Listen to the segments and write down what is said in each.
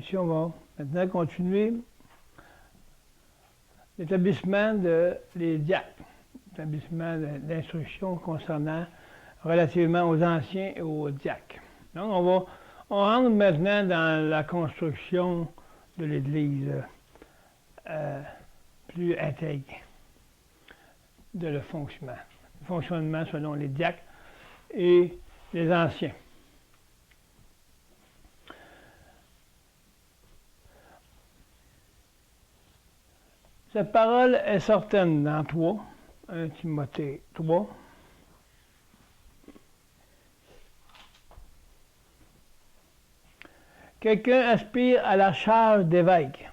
Ici, on va maintenant continuer l'établissement des diacres, l'établissement d'instruction concernant relativement aux anciens et aux diacres. Donc, on rentre maintenant dans la construction de l'Église plus intègre de le fonctionnement selon les diacres et les anciens. Cette parole est certaine dans 3, 1 Timothée 3. Quelqu'un aspire à la charge d'évêque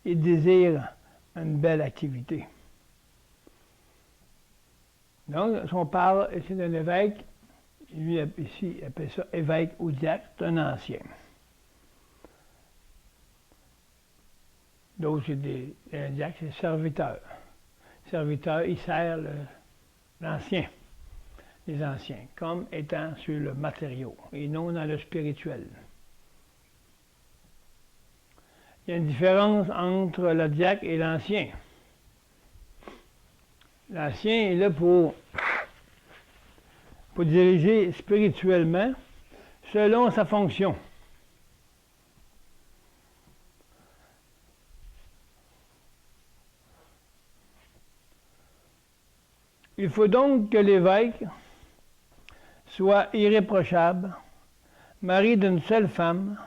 et désire une belle activité. Donc, si on parle ici d'un évêque, lui ici, il appelle ça évêque ou diacre, c'est un ancien. D'autres, c'est un diacre, c'est serviteur. Serviteur, il sert l'ancien, les anciens, comme étant sur le matériau et non dans le spirituel. Il y a une différence entre le diacre et l'ancien. L'ancien est là pour diriger spirituellement selon sa fonction. Il faut donc que l'évêque soit irréprochable, mari d'une seule femme,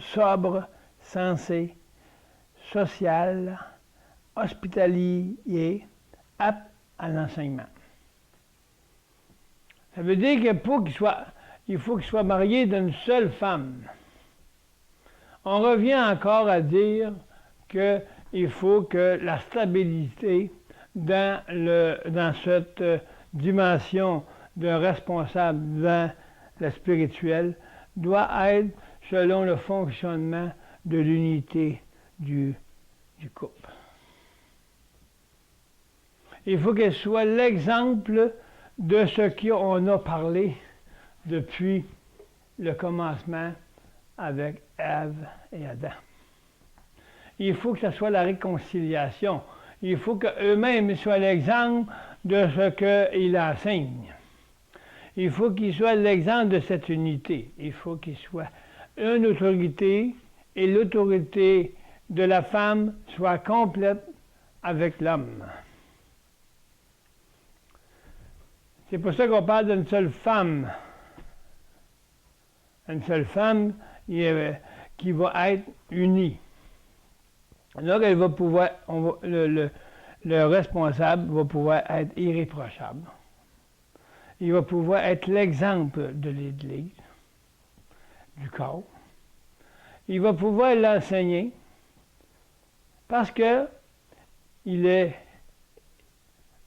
sobre, sensé, social, hospitalier, apte à l'enseignement. Ça veut dire qu'il faut qu'il soit marié d'une seule femme. On revient encore à dire qu'il faut que la stabilité dans cette dimension d'un responsable dans le spirituel doit être selon le fonctionnement de l'unité du couple. Il faut qu'elle soit l'exemple de ce qu'on a parlé depuis le commencement avec Ève et Adam. Il faut que ce soit la réconciliation. Il faut qu'eux-mêmes soient l'exemple de ce qu'ils enseignent. Il faut qu'ils soient l'exemple de cette unité. Il faut qu'ils soient une autorité et l'autorité de la femme soit complète avec l'homme. C'est pour ça qu'on parle d'une seule femme. Une seule femme qui va être unie. Donc, elle va pouvoir, le responsable va pouvoir être irréprochable. Il va pouvoir être l'exemple de l'Église, du corps. Il va pouvoir l'enseigner parce que il est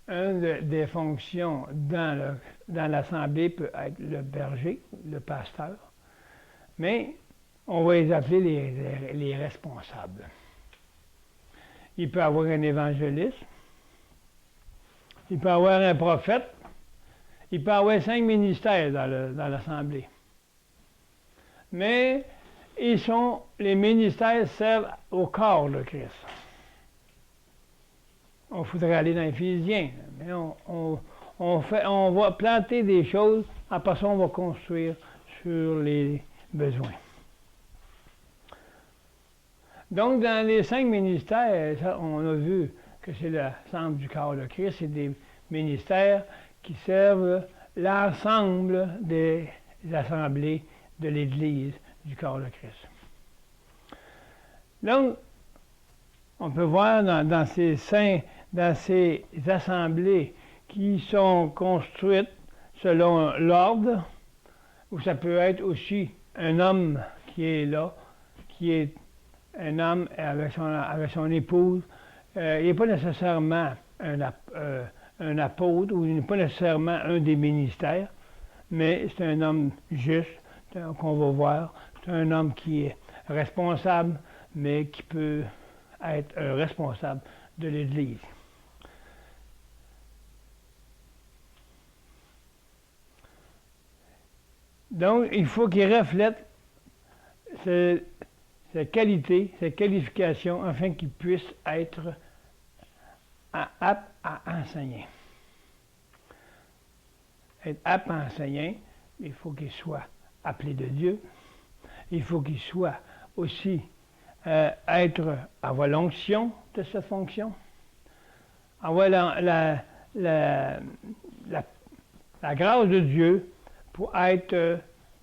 une des fonctions dans l'Assemblée peut être le berger, le pasteur, mais on va les appeler les responsables. Il peut avoir un évangéliste, il peut avoir un prophète, il peut avoir 5 ministères dans l'Assemblée. Mais les ministères servent au corps de Christ. On faudrait aller dans Éphésiens, mais on va planter des choses, après ça on va construire sur les besoins. Donc, dans les 5 ministères, ça, on a vu que c'est l'ensemble du corps de Christ, c'est des ministères qui servent l'ensemble des assemblées de l'Église du corps de Christ. Donc, on peut voir dans ces assemblées qui sont construites selon l'ordre, ou ça peut être aussi un homme qui est là, qui est un homme avec son épouse. Il n'est pas nécessairement un apôtre ou il n'est pas nécessairement un des ministères, mais c'est un homme juste qu'on va voir. C'est un homme qui est responsable, mais qui peut être un responsable de l'Église. Donc, il faut qu'il reflète ses qualités, ses qualifications, afin qu'il puisse être apte à enseigner. Être apte à enseigner, il faut qu'il soit appelé de Dieu. Il faut qu'il soit aussi avoir l'onction de cette fonction, avoir la grâce de Dieu pour être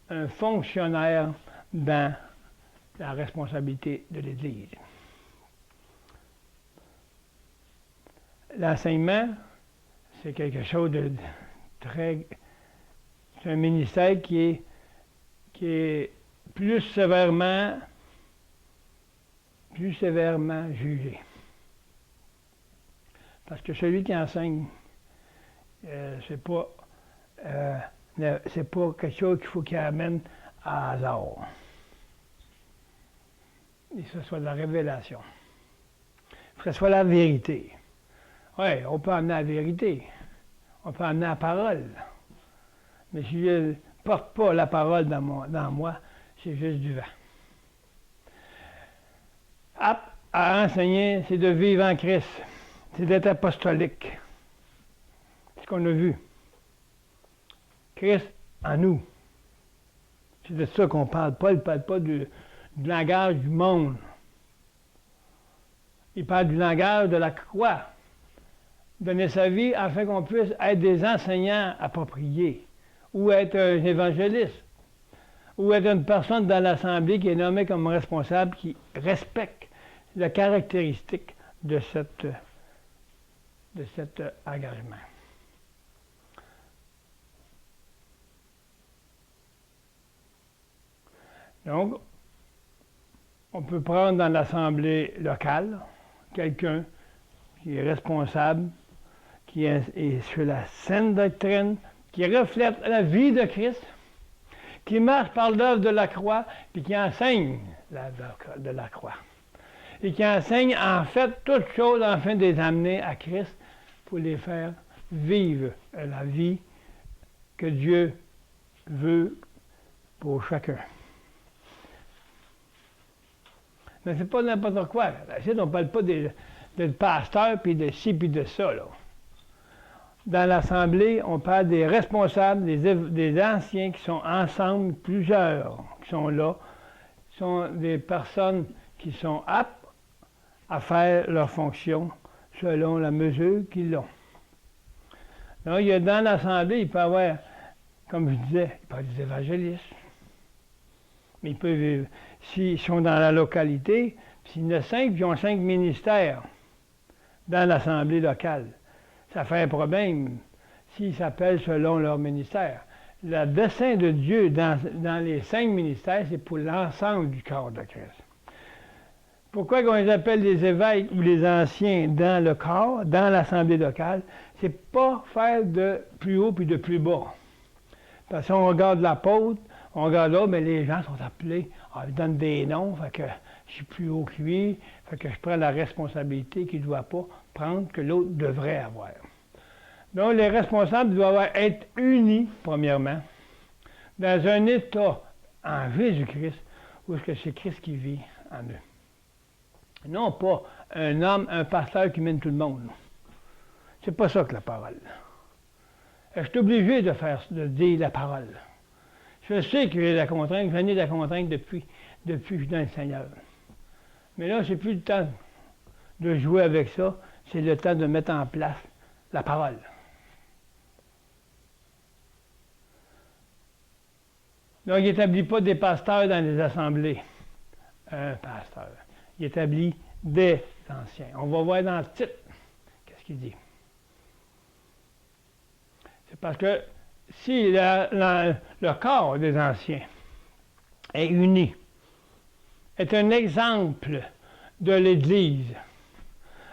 un fonctionnaire dans la responsabilité de l'Église. L'enseignement, c'est quelque chose de très... C'est un ministère qui est plus sévèrement jugé. Parce que celui qui enseigne, c'est pas quelque chose qu'il faut qu'il amène à hasard. Et que ce soit de la révélation. Que ce soit la vérité. Oui, on peut amener la vérité. On peut amener la parole. Mais si je ne porte pas la parole dans moi, c'est juste du vent. Apte à enseigner, c'est de vivre en Christ. C'est d'être apostolique. C'est ce qu'on a vu. Christ en nous. C'est de ça qu'on parle. Paul ne parle pas du langage du monde. Il parle du langage de la croix. Donner sa vie afin qu'on puisse être des enseignants appropriés, ou être un évangéliste, ou être une personne dans l'Assemblée qui est nommée comme responsable, qui respecte la caractéristique de cet engagement. Donc, on peut prendre dans l'Assemblée locale quelqu'un qui est responsable, qui est sur la saine doctrine, qui reflète la vie de Christ, qui marche par l'œuvre de la croix, puis qui enseigne l'œuvre de la croix. Et qui enseigne en fait toutes choses afin de les amener à Christ pour les faire vivre la vie que Dieu veut pour chacun. Mais c'est pas n'importe quoi. Ici, on ne parle pas de pasteur, puis de ci, puis de ça, là. Dans l'Assemblée, on parle des responsables, des anciens qui sont ensemble, plusieurs qui sont là, sont des personnes qui sont aptes à faire leur fonction selon la mesure qu'ils ont. Donc, dans l'Assemblée, il peut y avoir, comme je disais, il peut y avoir des évangélistes. Mais ils peuvent, s'ils sont dans la localité, s'il y en a 5, ils ont 5 ministères dans l'Assemblée locale. Ça fait un problème s'ils s'appellent selon leur ministère. Le dessein de Dieu dans les 5 ministères, c'est pour l'ensemble du corps de Christ. Pourquoi on les appelle les évêques ou les anciens dans le corps, dans l'Assemblée locale? C'est pas faire de plus haut puis de plus bas. Parce qu'on regarde l'apôtre, on regarde là, mais les gens sont appelés, on leur donne des noms, fait que je suis plus haut que lui, fait que je prends la responsabilité qu'il ne doit pas prendre, que l'autre devrait avoir. Donc, les responsables doivent être unis, premièrement, dans un état en Jésus-Christ, où est-ce que c'est Christ qui vit en eux. Non pas un homme, un pasteur qui mène tout le monde. C'est pas ça que la parole. Je suis obligé de dire la parole. Je sais que j'ai la contrainte, j'en ai la contrainte depuis que je suis dans le Seigneur. Mais là, c'est plus le temps de jouer avec ça, c'est le temps de mettre en place la parole. Donc, il n'établit pas des pasteurs dans les assemblées. Un pasteur. Il établit des anciens. On va voir dans le titre, qu'est-ce qu'il dit. C'est parce que si le corps des anciens est uni, est un exemple de l'Église,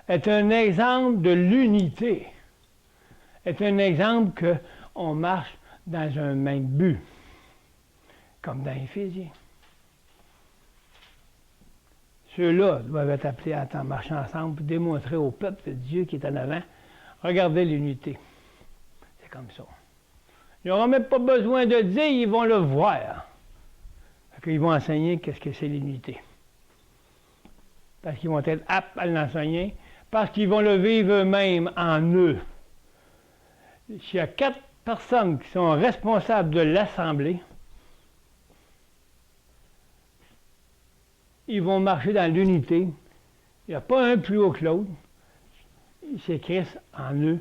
est un exemple de l'unité, est un exemple qu'on marche dans un même but, comme dans Éphésiens. Ceux-là doivent être appelés à marcher ensemble pour démontrer au peuple de Dieu qui est en avant, regardez l'unité. C'est comme ça. Ils n'auront même pas besoin de dire, ils vont le voir. Ils vont enseigner qu'est-ce que c'est l'unité. parce qu'ils vont être aptes à l'enseigner, parce qu'ils vont le vivre eux-mêmes en eux. S'il y a 4 personnes qui sont responsables de l'Assemblée, ils vont marcher dans l'unité. Il n'y a pas un plus haut que l'autre. C'est Christ en eux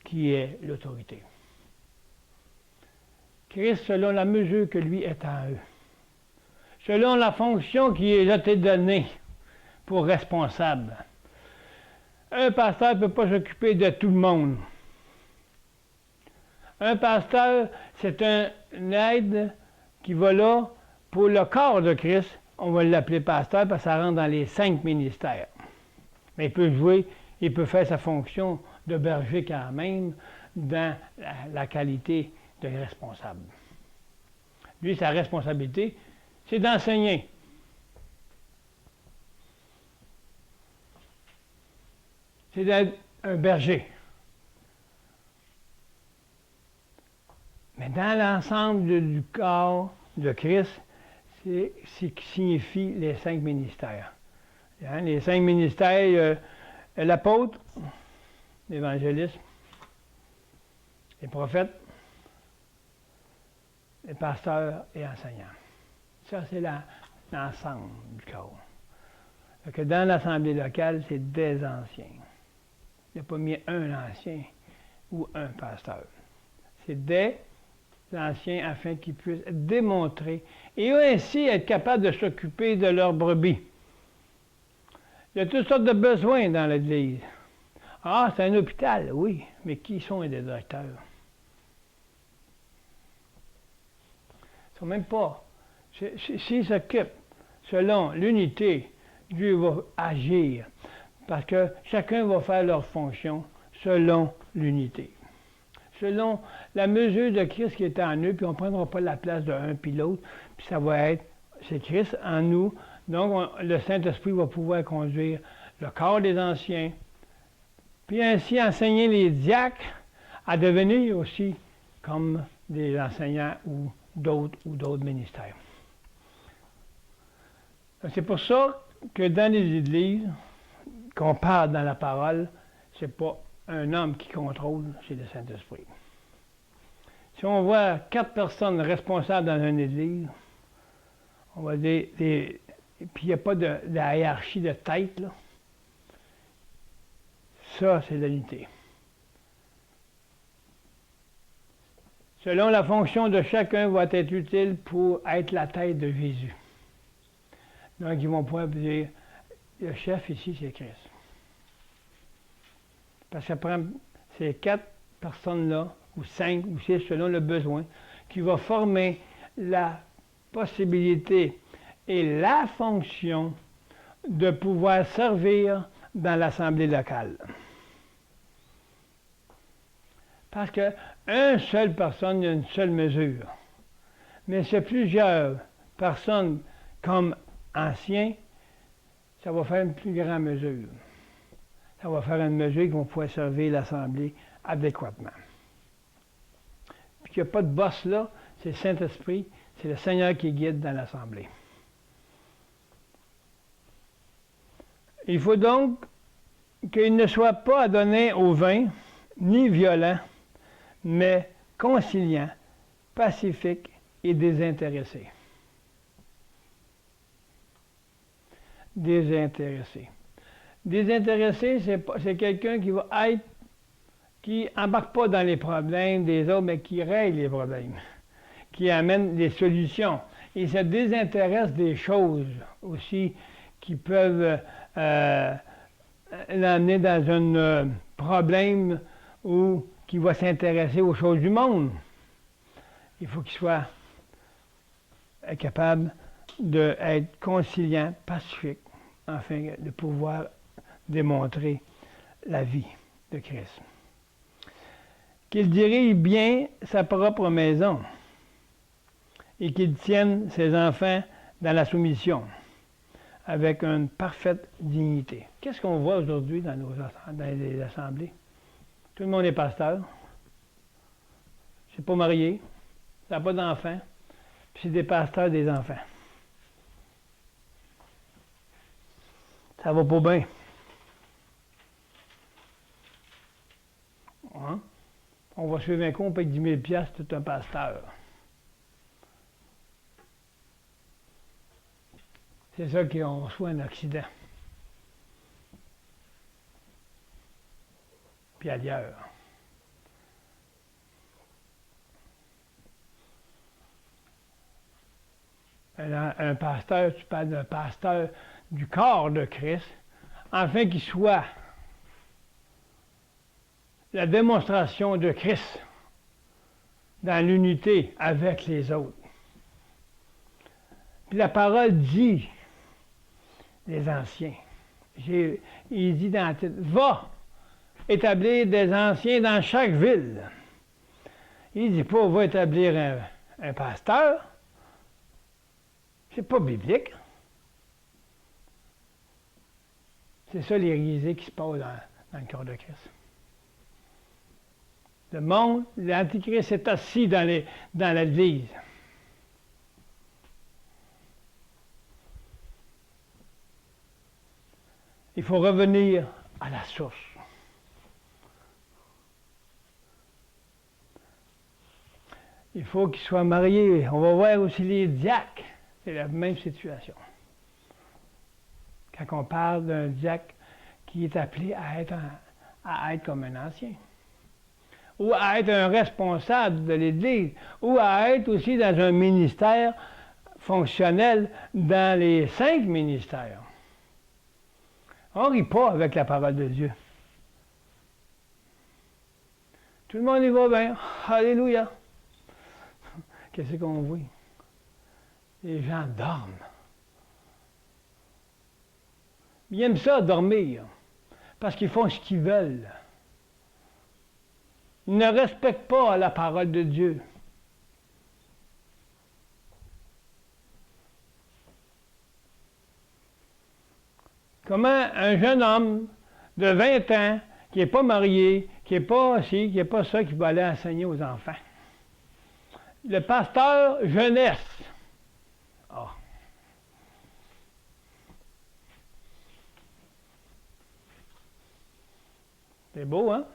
qui est l'autorité. Christ selon la mesure que lui est en eux. Selon la fonction qui est a été donnée pour responsable. Un pasteur ne peut pas s'occuper de tout le monde. Un pasteur, c'est une aide qui va là pour le corps de Christ. On va l'appeler pasteur parce que ça rentre dans les 5 ministères. Mais il peut jouer, il peut faire sa fonction de berger quand même dans la qualité de responsable. Lui, sa responsabilité, c'est d'enseigner. C'est d'être un berger. Mais dans l'ensemble du corps de Christ, c'est ce qui signifie les 5 ministères. Hein, les 5 ministères, l'apôtre, l'évangéliste, les prophètes, les pasteurs et enseignants. Ça, c'est l'ensemble du corps. Donc, dans l'assemblée locale, c'est des anciens. Il n'y a pas mis un ancien ou un pasteur. C'est des anciens afin qu'ils puissent démontrer et ainsi être capables de s'occuper de leurs brebis. Il y a toutes sortes de besoins dans l'Église. Ah, c'est un hôpital, oui, mais qui sont les directeurs? Ils ne sont même pas. S'ils s'occupent selon l'unité, Dieu va agir. Parce que chacun va faire leur fonction selon l'unité. Selon la mesure de Christ qui est en eux, puis on ne prendra pas la place d'un puis l'autre, puis ça va être, c'est Christ en nous. Donc, le Saint-Esprit va pouvoir conduire le corps des anciens, puis ainsi enseigner les diacres à devenir aussi comme des enseignants ou d'autres ministères. C'est pour ça que dans les églises, qu'on parle dans la parole, ce n'est pas un homme qui contrôle, c'est le Saint-Esprit. Si on voit 4 personnes responsables dans une église, on va dire, puis il n'y a pas de hiérarchie de tête, là. Ça, c'est l'unité. Selon la fonction de chacun va être utile pour être la tête de Jésus. Donc, ils vont pouvoir dire, le chef ici, c'est Christ. Parce que ça prend ces 4 personnes-là, ou 5 ou 6, selon le besoin, qui va former la possibilité et la fonction de pouvoir servir dans l'assemblée locale. Parce qu'une seule personne, il y a une seule mesure. Mais c'est plusieurs personnes comme anciens, ça va faire une plus grande mesure. Ça va faire une mesure qui va pouvoir servir l'Assemblée adéquatement. Puis qu'il n'y a pas de boss là, c'est le Saint-Esprit, c'est le Seigneur qui guide dans l'Assemblée. Il faut donc qu'il ne soit pas adonné au vin, ni violent, mais conciliant, pacifique et désintéressé. Désintéressé. Désintéressé, c'est quelqu'un qui va être, qui n'embarque pas dans les problèmes des autres, mais qui règle les problèmes, qui amène des solutions. Il se désintéresse des choses aussi qui peuvent l'amener dans un problème ou qui va s'intéresser aux choses du monde. Il faut qu'il soit capable d'être conciliant, pacifique, afin de pouvoir démontrer la vie de Christ. Qu'il dirige bien sa propre maison et qu'il tienne ses enfants dans la soumission avec une parfaite dignité. Qu'est-ce qu'on voit aujourd'hui dans les assemblées? Tout le monde est pasteur, c'est pas marié, ça n'a pas d'enfants, puis c'est des pasteurs des enfants. Ça va pas bien. Hein? On va suivre un con, on paye 10 000 $, tout un pasteur. C'est ça qu'on reçoit un accident. Puis ailleurs. Un pasteur, tu parles d'un pasteur du corps de Christ, afin qu'il soit la démonstration de Christ dans l'unité avec les autres. Puis la parole dit, les anciens, il dit dans la tête, va établir des anciens dans chaque ville. Il ne dit pas, va établir un pasteur. C'est pas biblique. C'est ça l'hérésie qui se passe dans le corps de Christ. Le monde, l'Antichrist est assis dans l'Église. Il faut revenir à la source. Il faut qu'ils soient mariés. On va voir aussi les diacres. C'est la même situation. Quand on parle d'un diacre qui est appelé à être comme un ancien, ou à être un responsable de l'Église, ou à être aussi dans un ministère fonctionnel dans les 5 ministères. On ne rit pas avec la parole de Dieu. Tout le monde y va bien. Alléluia. Qu'est-ce qu'on voit? Les gens dorment. Ils aiment ça, dormir, parce qu'ils font ce qu'ils veulent. Ils ne respectent pas la parole de Dieu. Comment un jeune homme de 20 ans, qui n'est pas marié, qui n'est pas ci, qui n'est pas ça, qui va aller enseigner aux enfants? Le pasteur jeunesse. Ah. C'est beau, hein?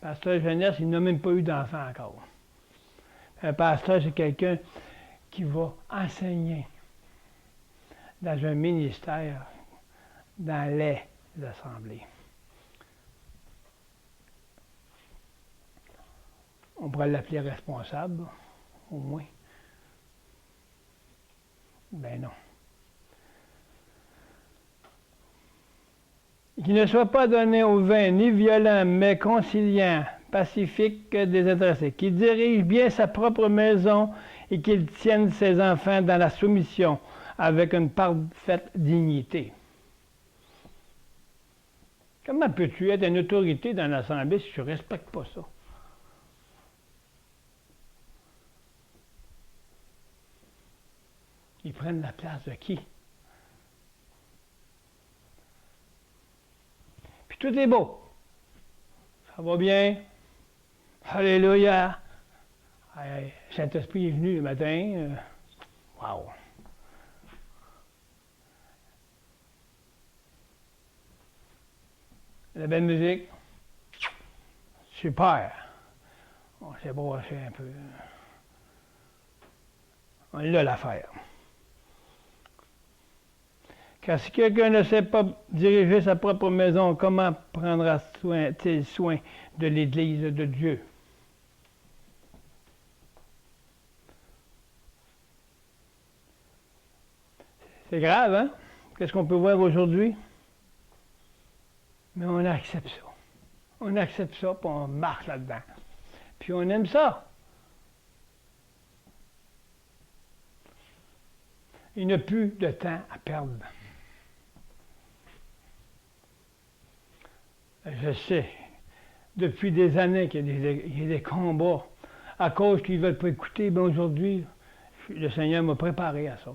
Pasteur jeunesse, il n'a même pas eu d'enfant encore. Un pasteur, c'est quelqu'un qui va enseigner dans un ministère, dans les assemblées. On pourrait l'appeler responsable, au moins. Ben non. Qu'il ne soit pas donné au vin, ni violent, mais conciliant, pacifique, désintéressé. Qu'il dirige bien sa propre maison et qu'il tienne ses enfants dans la soumission, avec une parfaite dignité. Comment peux-tu être une autorité dans l'Assemblée si tu ne respectes pas ça? Ils prennent la place de qui? Puis tout est beau. Ça va bien. Alléluia. Saint-Esprit est venu le matin. Wow. La belle musique. Super. On s'est brossé un peu. On l'a l'affaire. Car si quelqu'un ne sait pas diriger sa propre maison, comment prendra-t-il soin de l'Église de Dieu? C'est grave, hein? Qu'est-ce qu'on peut voir aujourd'hui? Mais on accepte ça. On accepte ça, puis on marche là-dedans. Puis on aime ça. Il n'y a plus de temps à perdre. Je sais, depuis des années qu'il y a des combats à cause qu'ils ne veulent pas écouter. Mais aujourd'hui, le Seigneur m'a préparé à ça.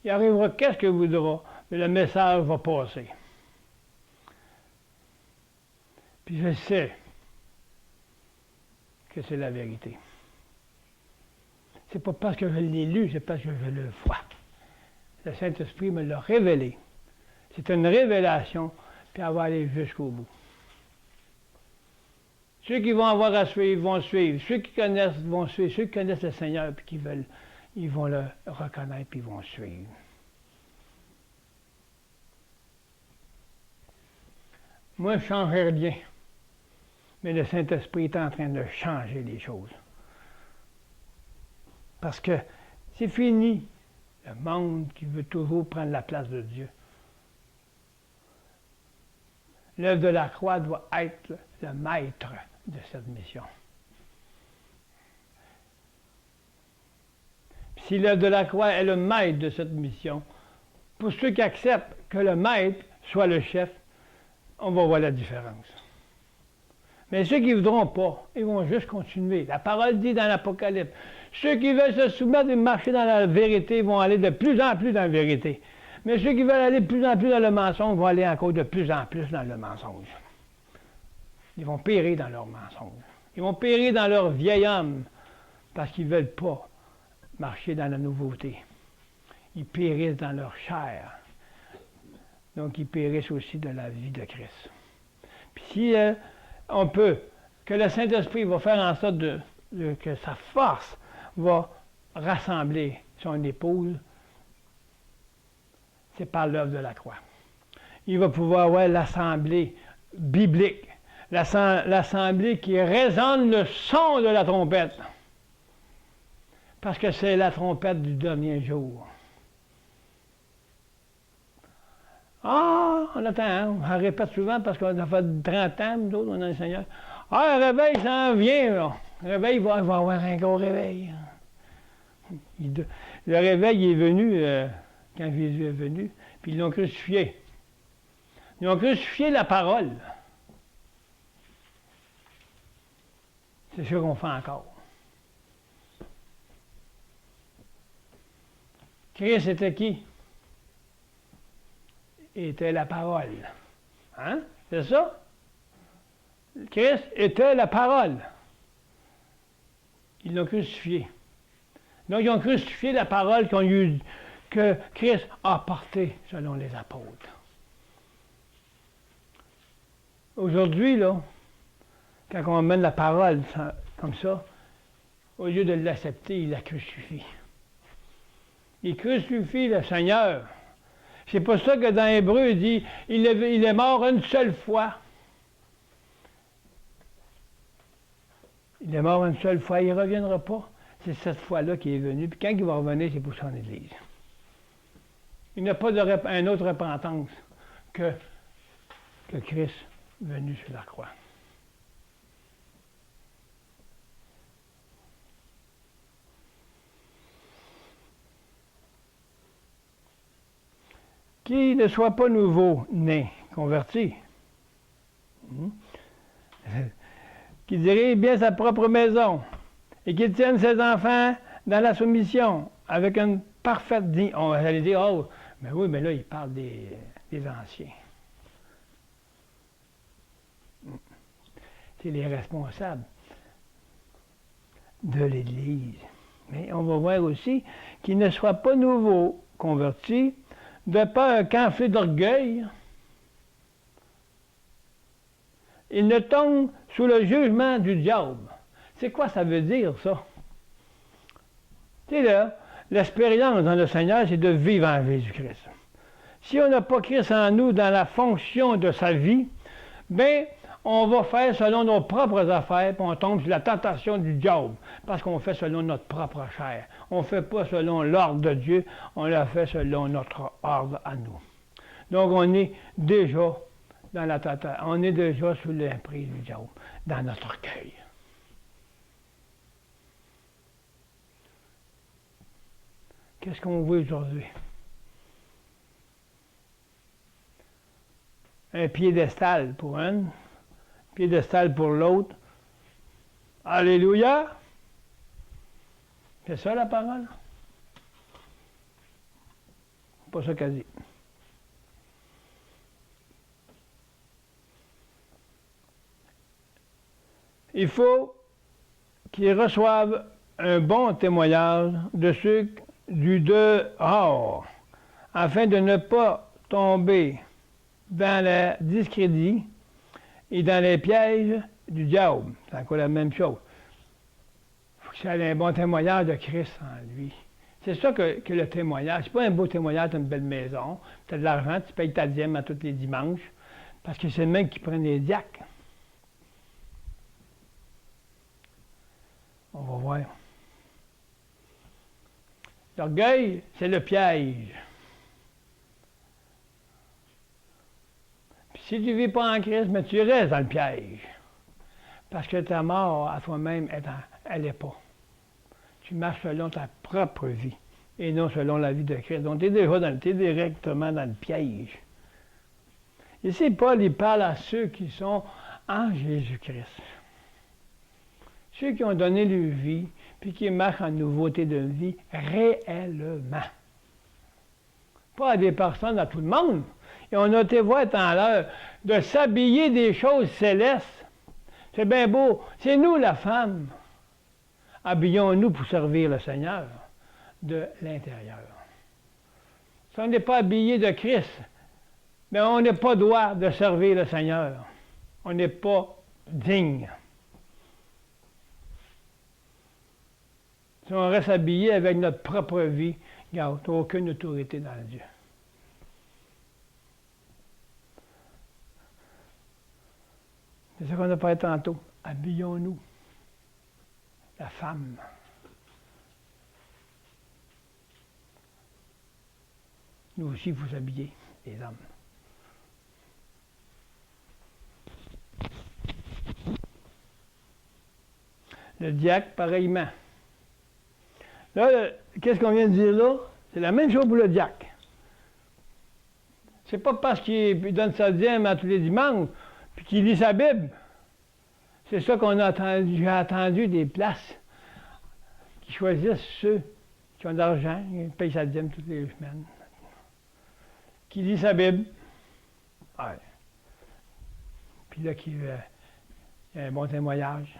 Il arrivera qu'est-ce que voudra, mais le message va passer. Puis je sais que c'est la vérité. C'est pas parce que je l'ai lu, c'est parce que je le vois. Le Saint-Esprit me l'a révélé. C'est une révélation, puis elle va aller jusqu'au bout. Ceux qui vont avoir à suivre vont suivre. Ceux qui connaissent vont suivre. Ceux qui connaissent le Seigneur puis qui veulent, ils vont le reconnaître puis ils vont suivre. Moi, je ne changerai rien. Mais le Saint-Esprit est en train de changer les choses. Parce que c'est fini le monde qui veut toujours prendre la place de Dieu. L'œuvre de la croix doit être le maître de cette mission. Si l'œuvre de la croix est le maître de cette mission, pour ceux qui acceptent que le maître soit le chef, on va voir la différence. Mais ceux qui ne voudront pas, ils vont juste continuer. La parole dit dans l'Apocalypse, ceux qui veulent se soumettre et marcher dans la vérité vont aller de plus en plus dans la vérité. Mais ceux qui veulent aller de plus en plus dans le mensonge vont aller encore de plus en plus dans le mensonge. Ils vont périr dans leur mensonge. Ils vont périr dans leur vieil homme parce qu'ils ne veulent pas marcher dans la nouveauté. Ils périssent dans leur chair. Donc, ils périssent aussi de la vie de Christ. Puis si on peut, que le Saint-Esprit va faire en sorte que sa force va rassembler son épouse, c'est par l'œuvre de la croix. Il va pouvoir avoir l'assemblée biblique, l'assemblée qui résonne le son de la trompette, parce que c'est la trompette du dernier jour. Ah, on attend, hein? On répète souvent parce qu'on a fait 30 ans, nous autres, on a le Seigneur. Ah, le réveil s'en vient, là. Le réveil, il va y avoir un gros réveil. Le réveil est venu quand Jésus est venu, puis ils l'ont crucifié. Ils ont crucifié la parole. C'est ce qu'on fait encore. Christ était qui? Était la parole. Hein? C'est ça? Christ était la parole. Ils l'ont crucifié. Donc, ils ont crucifié la parole que Christ a portée selon les apôtres. Aujourd'hui, là, quand on amène la parole comme ça, au lieu de l'accepter, il la crucifie. Il crucifie le Seigneur. C'est pour ça que dans Hébreu, il dit il est mort une seule fois. Il est mort une seule fois, il ne reviendra pas. C'est cette fois-là qu'il est venu. Puis quand il va revenir, c'est pour son Église. Il n'y a pas une autre repentance que Christ venu sur la croix. Qui ne soit pas nouveau-né, converti, qui dirige bien sa propre maison et qui tienne ses enfants dans la soumission avec une parfaite dignité. On va aller dire, oh, mais oui, mais là, il parle des anciens. C'est les responsables de l'Église. Mais on va voir aussi qu'il ne soit pas nouveau converti, de peur qu'enflé d'orgueil, il ne tombe sous le jugement du diable. C'est quoi ça veut dire, ça? Tu sais, là, l'expérience dans le Seigneur, c'est de vivre en Jésus-Christ. Si on n'a pas Christ en nous dans la fonction de sa vie, bien, on va faire selon nos propres affaires, puis on tombe sur la tentation du diable, parce qu'on fait selon notre propre chair. On ne fait pas selon l'ordre de Dieu, on le fait selon notre ordre à nous. Donc, on est déjà dans la tentation, on est déjà sous l'emprise du diable, dans notre orgueil. Qu'est-ce qu'on veut aujourd'hui? Un piédestal pour un, piédestal pour l'autre. Alléluia! C'est ça la parole? C'est pas ça qu'elle dit. Il faut qu'ils reçoivent un bon témoignage de ceux du dehors. afin de ne pas tomber dans le discrédit et dans les pièges du diable. C'est encore la même chose. Il faut que ça ait un bon témoignage de Christ en lui. C'est ça que le témoignage. C'est pas un beau témoignage, tu as une belle maison, tu as de l'argent, tu payes ta dîme à tous les dimanches, parce que c'est le même qui prennent les diacres. On va voir. L'orgueil, c'est le piège. Puis si tu ne vis pas en Christ, mais tu restes dans le piège. Parce que ta mort à toi-même, elle n'est pas. Tu marches selon ta propre vie et non selon la vie de Christ. Donc, tu es directement dans le piège. Ici, Paul, il parle à ceux qui sont en Jésus-Christ. Ceux qui ont donné leur vie, puis qui marchent en nouveauté de vie réellement. Pas à des personnes, à tout le monde. Et on a été voir dans l'heure de s'habiller des choses célestes. C'est bien beau. C'est nous, la femme. Habillons-nous pour servir le Seigneur de l'intérieur. Si on n'est pas habillé de Christ, mais on n'est pas droit de servir le Seigneur. On n'est pas digne. Si on reste habillé avec notre propre vie, regarde, tu n'as aucune autorité dans Dieu. C'est ça qu'on a parlé tantôt. Habillons-nous. La femme. Nous aussi, il faut s'habiller, les hommes. Le diacre, pareillement. Là, qu'est-ce qu'on vient de dire là? C'est la même chose pour le diacre. C'est pas parce qu'il donne sa dîme à tous les dimanches, puis qu'il lit sa Bible. C'est ça qu'on a entendu. J'ai entendu des places qui choisissent ceux qui ont de l'argent, ils payent sa dîme toutes les semaines. Qui lit sa Bible. Ouais. Puis là, il y a un bon témoignage,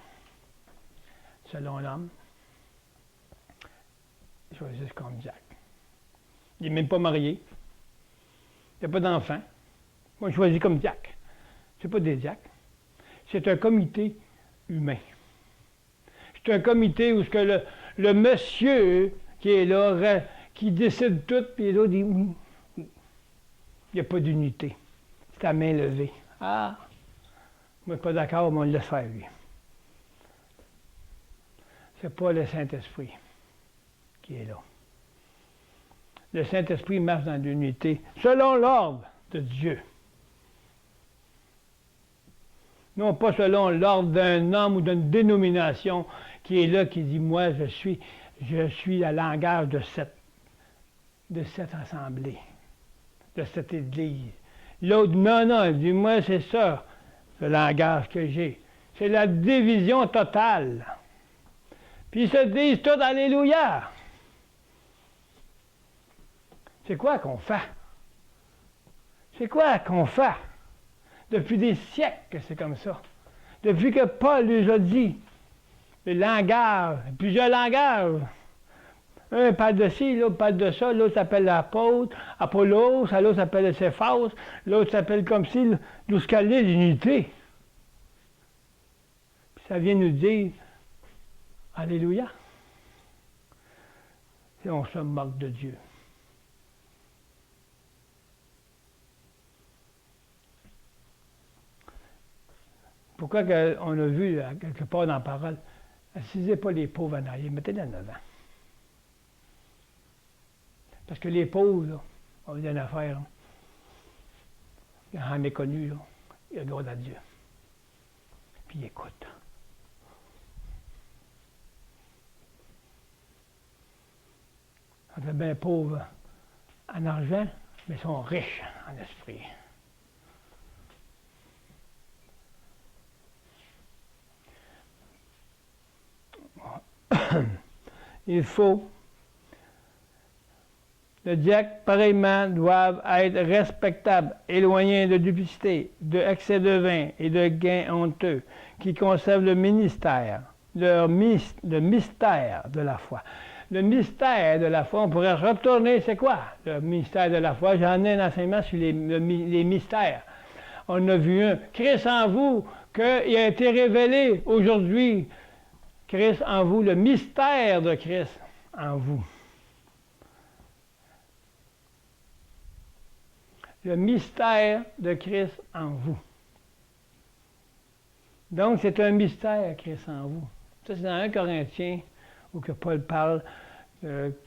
selon l'homme. Ils choisissent comme diacre. Il n'est même pas marié. Il n'y a pas d'enfant. Moi, je choisis comme diacre. Ce n'est pas des diacres. C'est un comité humain. C'est un comité où le monsieur qui est là, qui décide tout, puis l'autre dit oui. Il n'y a pas d'unité. C'est à main levée. Ah, moi, je ne suis pas d'accord, mais on le laisse faire, lui. Ce n'est pas le Saint-Esprit qui est là. Le Saint-Esprit marche dans l'unité, selon l'ordre de Dieu. Non pas selon l'ordre d'un homme ou d'une dénomination qui est là, qui dit, moi, je suis le langage de cette assemblée, de cette église. L'autre, non, il dit, moi, c'est ça, le langage que j'ai. C'est la division totale. Puis ils se disent tous Alléluia. C'est quoi qu'on fait? C'est quoi qu'on fait? Depuis des siècles que c'est comme ça. Depuis que Paul nous a dit le langage, plusieurs langages. Un parle de ci, l'autre parle de ça, l'autre s'appelle l'apôtre, Apollos, l'autre s'appelle Céphas, l'autre s'appelle comme si, d'où ce qu'elle est l'unité. Puis ça vient nous dire Alléluia. Et on se moque de Dieu. Pourquoi on a vu quelque part dans la parole, assisez pas les pauvres en arrière, mettez-les en avant. Parce que les pauvres, là, on a une affaire, là. Il en est connu, là. Ils regardent à Dieu. Puis ils écoutent. On est bien pauvres en argent, mais ils sont riches en esprit. Il faut, le diacre, pareillement, doivent être respectables, éloignés de duplicité, de excès de vin et de gains honteux, qui conservent le ministère, le mystère de la foi. le mystère de la foi. On pourrait retourner, c'est quoi le mystère de la foi? J'en ai un enseignement sur les mystères. On a vu un. Christ en vous, qu'il a été révélé aujourd'hui. Christ en vous, le mystère de Christ en vous. Le mystère de Christ en vous. Donc, c'est un mystère, Christ en vous. Ça, c'est dans 1 Corinthiens, où que Paul parle, dans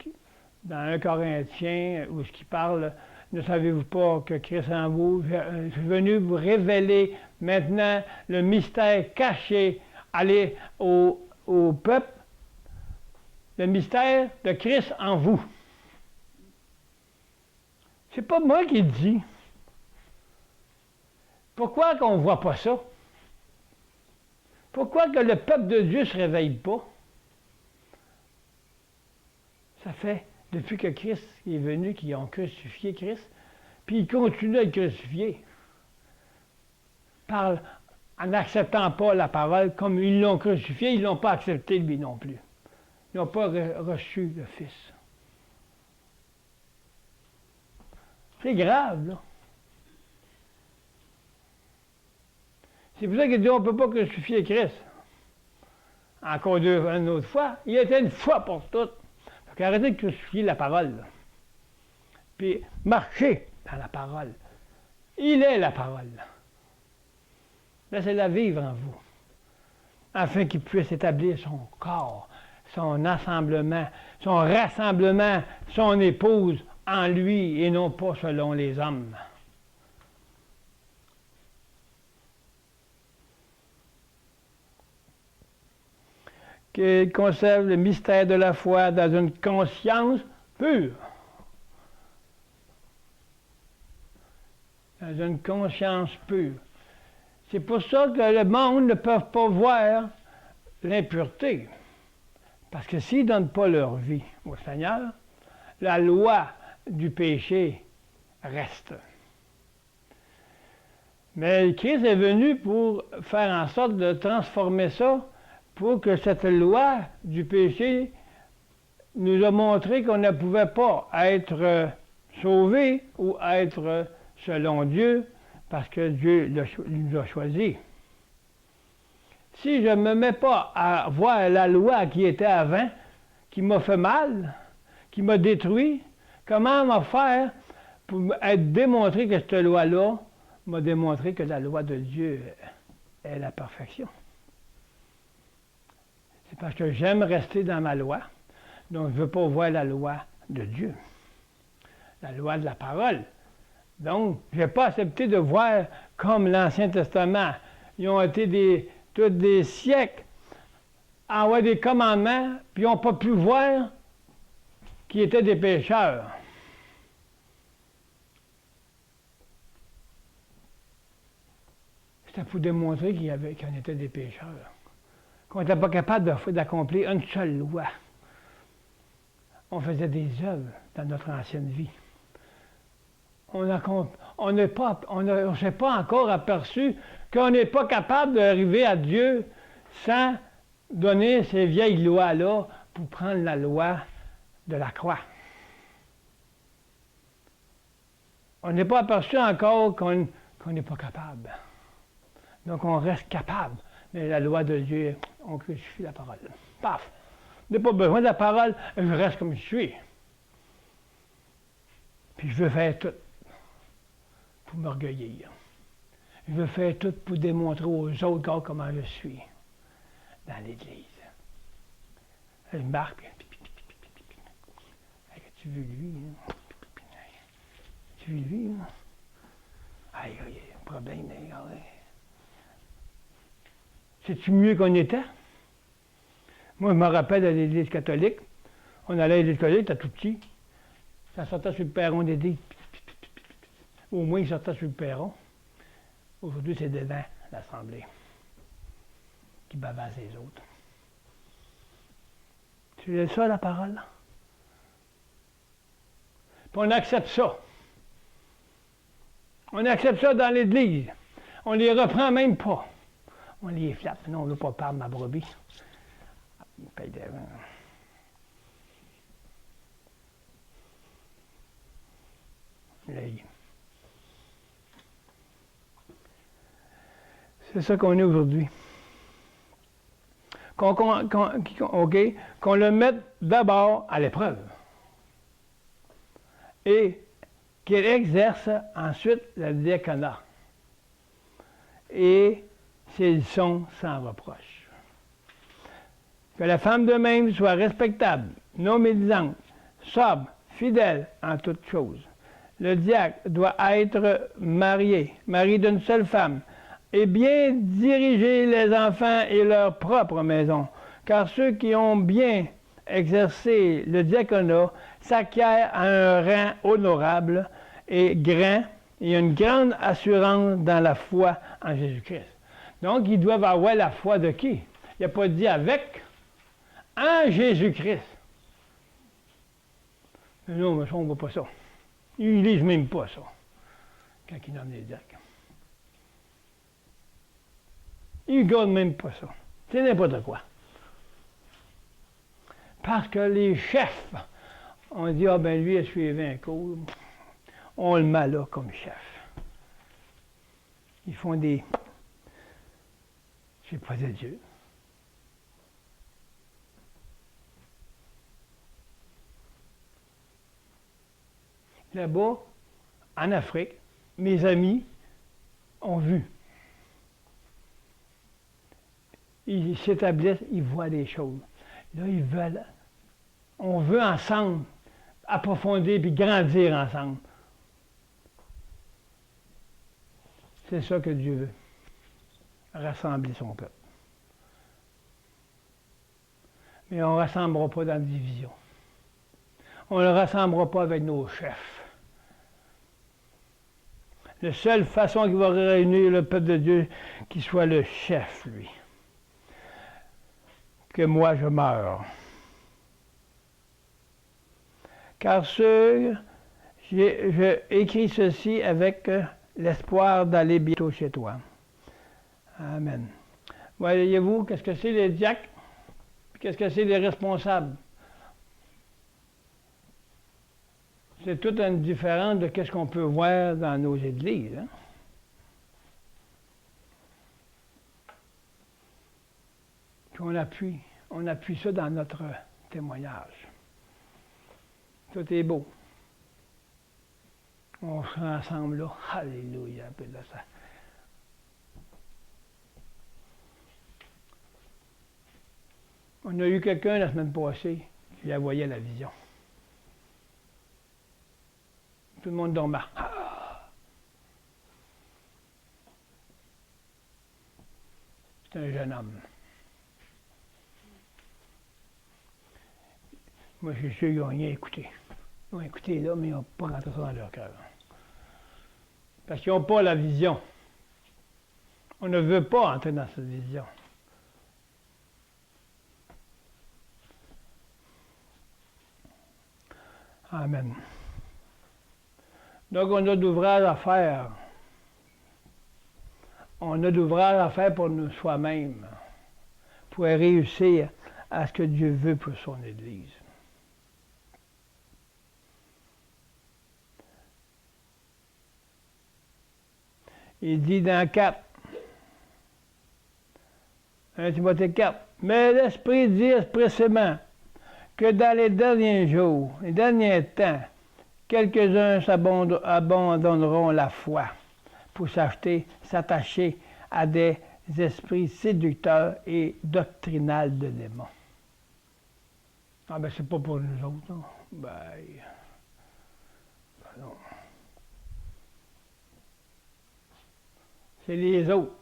1 Corinthiens, où ce qu'il parle, ne savez-vous pas que Christ en vous, je suis venu vous révéler maintenant le mystère caché, aller au peuple, le mystère de Christ en vous. C'est pas moi qui le dis. Pourquoi qu'on ne voit pas ça? Pourquoi que le peuple de Dieu ne se réveille pas? Ça fait, depuis que Christ est venu, qu'ils ont crucifié Christ, puis ils continuent à être crucifiés. En n'acceptant pas la parole, comme ils l'ont crucifié, ils ne l'ont pas accepté lui non plus. Ils n'ont pas reçu le Fils. C'est grave, là. C'est pour ça qu'il dit on ne peut pas crucifier Christ. Encore une autre fois, il était une fois pour toutes. Donc arrêtez de crucifier la parole. Là. Puis marchez dans la parole. Il est la parole. Laissez-la vivre en vous. Afin qu'il puisse établir son corps, son assemblement, son rassemblement, son épouse en lui et non pas selon les hommes. Qu'il conserve le mystère de la foi dans une conscience pure. Dans une conscience pure. C'est pour ça que le monde ne peut pas voir l'impureté. Parce que s'ils ne donnent pas leur vie au Seigneur, la loi du péché reste. Mais Christ est venu pour faire en sorte de transformer ça, pour que cette loi du péché nous a montré qu'on ne pouvait pas être sauvé ou être selon Dieu, parce que Dieu nous a choisis. Si je ne me mets pas à voir la loi qui était avant, qui m'a fait mal, qui m'a détruit, comment m'a faire pour être démontré que cette loi-là m'a démontré que la loi de Dieu est la perfection? C'est parce que j'aime rester dans ma loi, donc je ne veux pas voir la loi de Dieu, la loi de la parole. Donc, je n'ai pas accepté de voir comme l'Ancien Testament. Ils ont été tous des siècles à avoir des commandements, puis ils n'ont pas pu voir qu'ils étaient des pécheurs. C'était pour démontrer qu'on était des pécheurs. Qu'on n'était pas capable d'accomplir une seule loi. On faisait des œuvres dans notre ancienne vie. On ne s'est pas encore aperçu qu'on n'est pas capable d'arriver à Dieu sans donner ces vieilles lois-là pour prendre la loi de la croix. On n'est pas aperçu encore qu'on n'est pas capable. Donc on reste capable. Mais la loi de Dieu, on crucifie la parole. Paf! Je n'ai pas besoin de la parole, je reste comme je suis. Puis je veux faire tout pour m'orgueillir. Je veux faire tout pour démontrer aux autres gars comment je suis dans l'Église. Je marque, tu veux lui, hein? Tu veux lui, hein? Aïe, il y a un problème, regardez. C'est-tu mieux qu'on était? Moi, je me rappelle à l'Église catholique. On allait à l'Église catholique, t'as tout petit. Ça sortait sur le perron d'Église. Au moins, il sortait sur le perron. Aujourd'hui, c'est devant l'Assemblée qui bavasse les autres. C'est ça, la parole? Puis on accepte ça. On accepte ça dans l'Église. On les reprend même pas. On les flatte. Non, on ne veut pas perdre ma brebis. C'est ça qu'on est aujourd'hui. Qu'on le mette d'abord à l'épreuve et qu'il exerce ensuite le diaconat et s'ils sont sans reproche. Que la femme de même soit respectable, non médisante, sobre, fidèle en toutes choses. Le diacre doit être marié d'une seule femme, et bien diriger les enfants et leur propre maison, car ceux qui ont bien exercé le diaconat s'acquièrent à un rang honorable et grand, et une grande assurance dans la foi en Jésus-Christ. Donc, ils doivent avoir la foi de qui? Il n'a pas dit avec, en Jésus-Christ. Mais non, mais ça, on ne voit pas ça. Ils ne lisent même pas ça, quand ils nomment les diacres. Ils ne gardent même pas ça. C'est n'importe quoi. Parce que les chefs, on dit, ah ben lui, il a suivi un cours. On le met là comme chef. Ils font des... C'est pas de Dieu. Là-bas, en Afrique, mes amis ont vu. Ils s'établissent, ils voient des choses. Là, ils veulent, on veut ensemble approfondir puis grandir ensemble. C'est ça que Dieu veut, rassembler son peuple. Mais on ne rassemblera pas dans la division. On ne le rassemblera pas avec nos chefs. La seule façon qui va réunir le peuple de Dieu, qu'il soit le chef, lui. Que moi je meure. Car je écris ceci avec l'espoir d'aller bientôt chez toi. Amen. Voyez-vous, qu'est-ce que c'est les diacres? Qu'est-ce que c'est les responsables? C'est toute une différence de ce qu'on peut voir dans nos églises. Hein? Puis on appuie ça dans notre témoignage. Tout est beau. On se rassemble là. Alléluia. Puis là, ça. On a eu quelqu'un la semaine passée qui la voyait la vision. Tout le monde dormait. Ah! C'est un jeune homme. Moi, je suis sûr qu'ils n'ont rien écouté. Ils ont écouté là, mais ils n'ont pas rentré ça dans leur cœur. Parce qu'ils n'ont pas la vision. On ne veut pas entrer dans cette vision. Amen. Donc, on a d'ouvrages à faire. On a d'ouvrages à faire pour nous soi-même, pour réussir à ce que Dieu veut pour son Église. Il dit dans 4, 1 Timothée 4, mais l'Esprit dit expressément que dans les derniers jours, les derniers temps, quelques-uns abandonneront la foi pour s'attacher à des esprits séducteurs et doctrinales de démons. Ah ben c'est pas pour nous autres, non? Ben non. C'est les autres.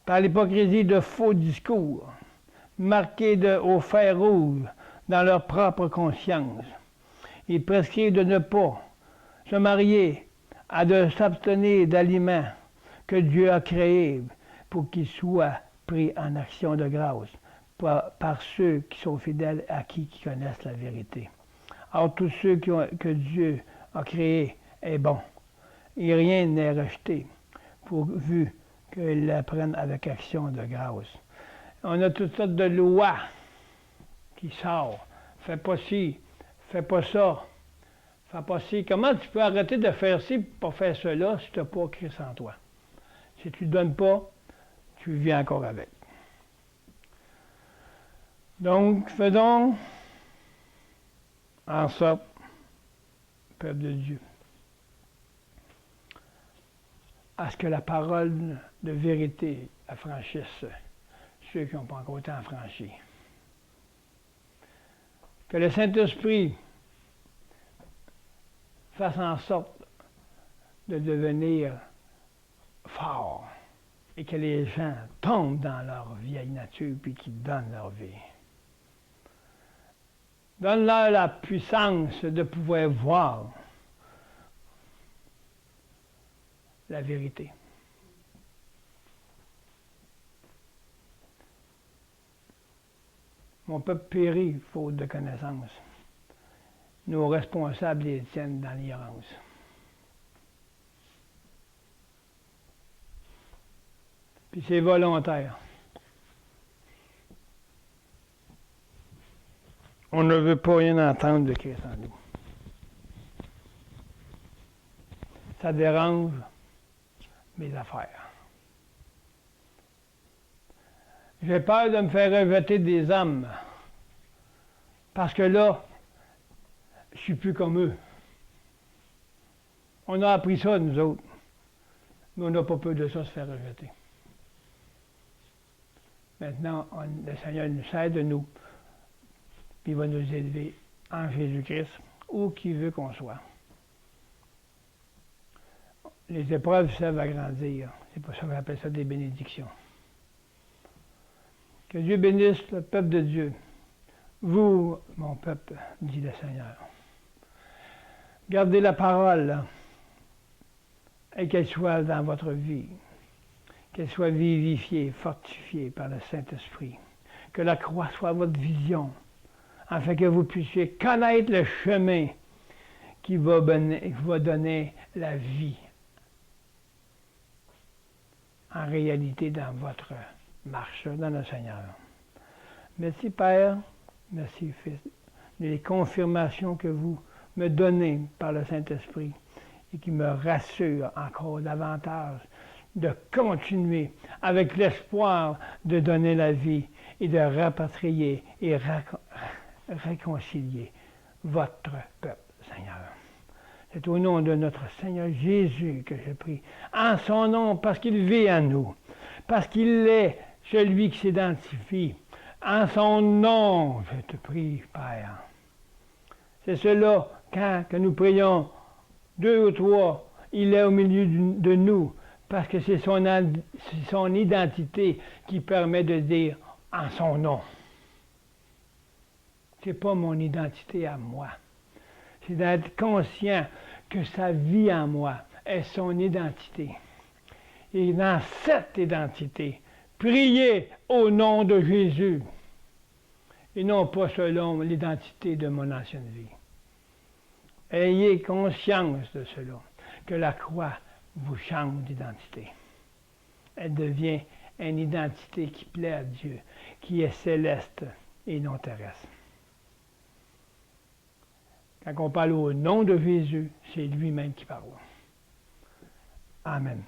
Par l'hypocrisie de faux discours, marqués au fer rouge dans leur propre conscience. Ils prescrivent de ne pas se marier, de s'abstenir d'aliments que Dieu a créés pour qu'ils soient pris en action de grâce par ceux qui sont fidèles à qui connaissent la vérité. Or, tous ceux que Dieu a créés est bon, et rien n'est rejeté, pourvu qu'ils l'apprennent avec action de grâce. On a toutes sortes de lois qui sortent. Fais pas ci, Fais pas ça. Fais pas ci. Comment tu peux arrêter de faire ci pour faire cela si tu n'as pas Christ en toi? Si tu ne donnes pas, tu vis encore avec. Donc, faisons en sorte, peuple de Dieu, à ce que la parole de vérité affranchisse ceux qui n'ont pas encore été affranchis. Que le Saint-Esprit fasse en sorte de devenir fort et que les gens tombent dans leur vieille nature puis qu'ils donnent leur vie. Donne-leur la puissance de pouvoir voir la vérité. Mon peuple périt faute de connaissance. Nos responsables les tiennent dans l'ignorance. Puis c'est volontaire. On ne veut pas rien entendre de Christ en nous. Ça dérange mes affaires. J'ai peur de me faire rejeter des âmes. Parce que là, je ne suis plus comme eux. On a appris ça, nous autres. Mais on n'a pas peur de ça, se faire rejeter. Maintenant, le Seigneur nous aide de nous. Puis il va nous élever en Jésus-Christ, où qu'il veut qu'on soit. Les épreuves servent à grandir. C'est pour ça qu'on appelle ça des bénédictions. Que Dieu bénisse le peuple de Dieu. Vous, mon peuple, dit le Seigneur. Gardez la parole et qu'elle soit dans votre vie. Qu'elle soit vivifiée, fortifiée par le Saint-Esprit. Que la croix soit votre vision, afin que vous puissiez connaître le chemin qui va donner la vie en réalité dans votre marche, dans le Seigneur. Merci Père, merci Fils, les confirmations que vous me donnez par le Saint-Esprit et qui me rassurent encore davantage de continuer avec l'espoir de donner la vie et de rapatrier et réconcilier votre peuple, Seigneur. C'est au nom de notre Seigneur Jésus que je prie. En son nom, parce qu'il vit en nous, parce qu'il est celui qui s'identifie. En son nom, je te prie, Père. C'est cela, quand que nous prions, 2 ou 3, il est au milieu de nous, parce que c'est son identité qui permet de dire en son nom. Ce n'est pas mon identité à moi. C'est d'être conscient que sa vie en moi est son identité. Et dans cette identité, priez au nom de Jésus et non pas selon l'identité de mon ancienne vie. Ayez conscience de cela, que la croix vous change d'identité. Elle devient une identité qui plaît à Dieu, qui est céleste et non terrestre. Quand on parle au nom de Jésus, c'est lui-même qui parle. Amen.